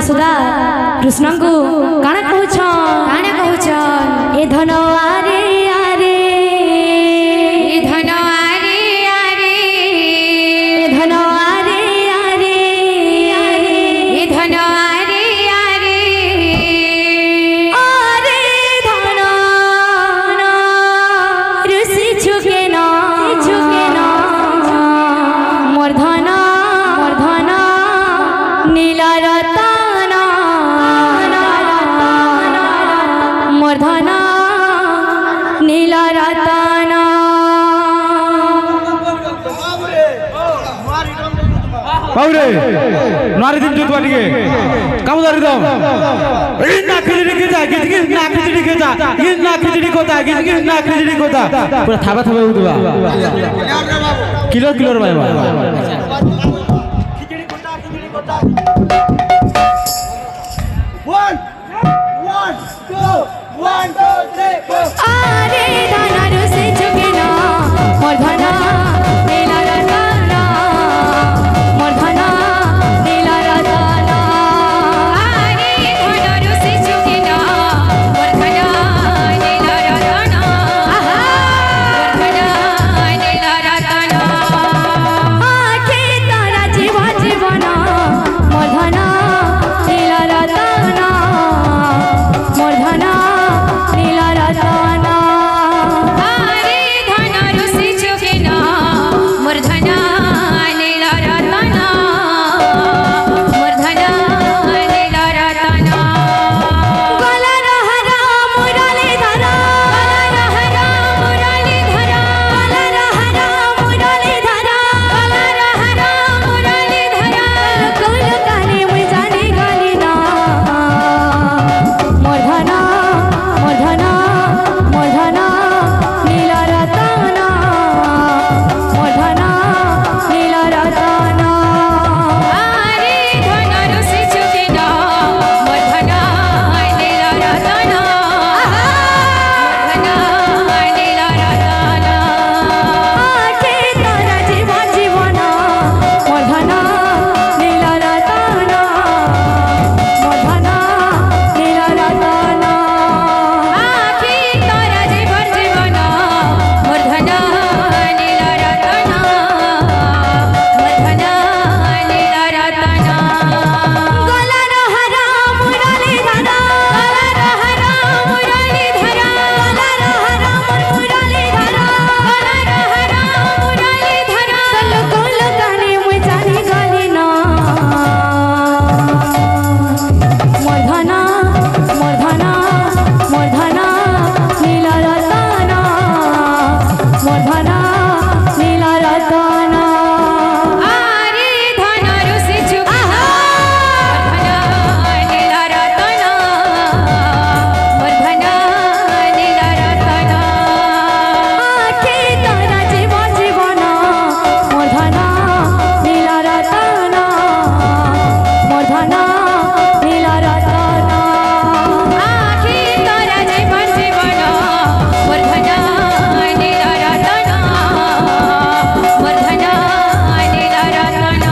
सुधा कृष्ण को काना कहूछ ए धन आरे आरे ए धन आरे आरे ए धन आरे आरे ए धन आरे आरे आरे धन ऋषि झुके ना मोर धन नीला रतन मोर धन नीला रतन बाबरे नारी दिन जुत वाली के काम दारी दो ना खिचड़ी के जा किसकी ना खिचड़ी के जा ये ना खिचड़ी कोता किसकी ना खिचड़ी कोता पूरा थाबा थाबा उठवा किलो किलो रे भाई खिचड़ी कोता 1 2 3 आरे धन ऋषि झुके ना मोर धन नीला रतन मोर धन नीला रतन आरे धन ऋषि झुके ना मोर धन नीला रतन मोर धन नीला रतन आखे तारा जीवन मोर धन नीला रतन मोर धन नीला रतन आरे धन ऋषि झुके ना मोर धन नीला रतन मोर धन नीला रतन गला रहरा मुरली धरा गला रहरा मुरली धरा गला रहरा मुरली धरा गला रहरा मुरली धरा कुल काने मुई जाने गाली ना मोर धन नीला रतन मोर धन नीला रतन आरे धन ऋषि झुके ना मोर धन नीला रतन मोर धन नीला रतन आखे तारा जीवन मोर धन नीला रतन मोर धन नीला रतन आखे तारा जीवन मोर धन नीला रतन मोर धन नीला रतन गला रहरा मुरली धरा गला रहरा मुरली धरा गला रहरा मुरली धरा गला रहरा मुरली धरा कुल काने मुई जाने गाली ना मोर धन नीला रतन मोर धन नीला रतन आरे धन ऋषि झुके ना मोर धन नीला रतन मोर धन नीला रतन आखे तारा जीवन मोर धन नीला रतन मोर धन नीला रतन आखे तारा जीवन मोर धन नीला रतन मोर धन नीला रतन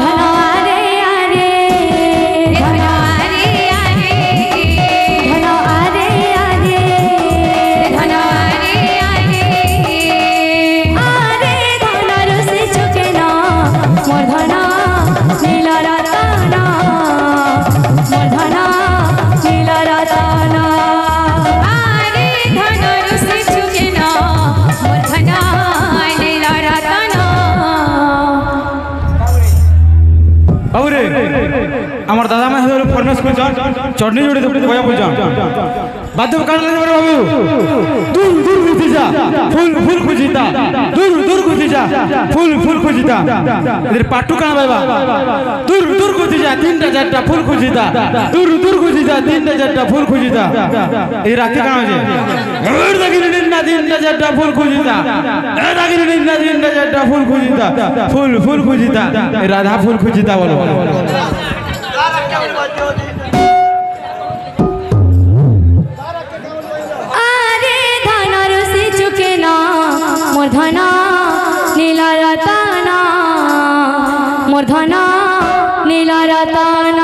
धन आरे आरे धन आरे आरे धन आरे आरे धन आरे आरे आरे धन ऋषि झुके ना मोर धन नीला रतन मोर धन नीला रतन आरे धन ऋषि झुके ना मोर धन नीला रतन बाबरे আমার দাদা মা হলো ফরমাস কইছন চটনি জুড়ে তো কয়া কইছন বাদ্য কান লাগে বাবু দূর দূর খুঁজি যা ফুল খুঁজিতা দূর খুঁজি যা ফুল খুঁজিতা এদের পাট্টু কান বাবা দূর খুঁজি যা তিনটা চারটা ফুল খুঁজিতা দূর খুঁজি যা তিনটা চারটা ফুল খুঁজিতা এই রাখতে কান আছে ঘর দাগিনি নিন্না তিনটা চারটা ফুল খুঁজিতা দাগিনি নিন্না তিনটা চারটা ফুল খুঁজিতা ফুল খুঁজিতা এই রাধা ফুল খুঁজিতা বলো आरे धन ऋषि झुके ना मोर धन नीला रतन मोर धन नीला रतन।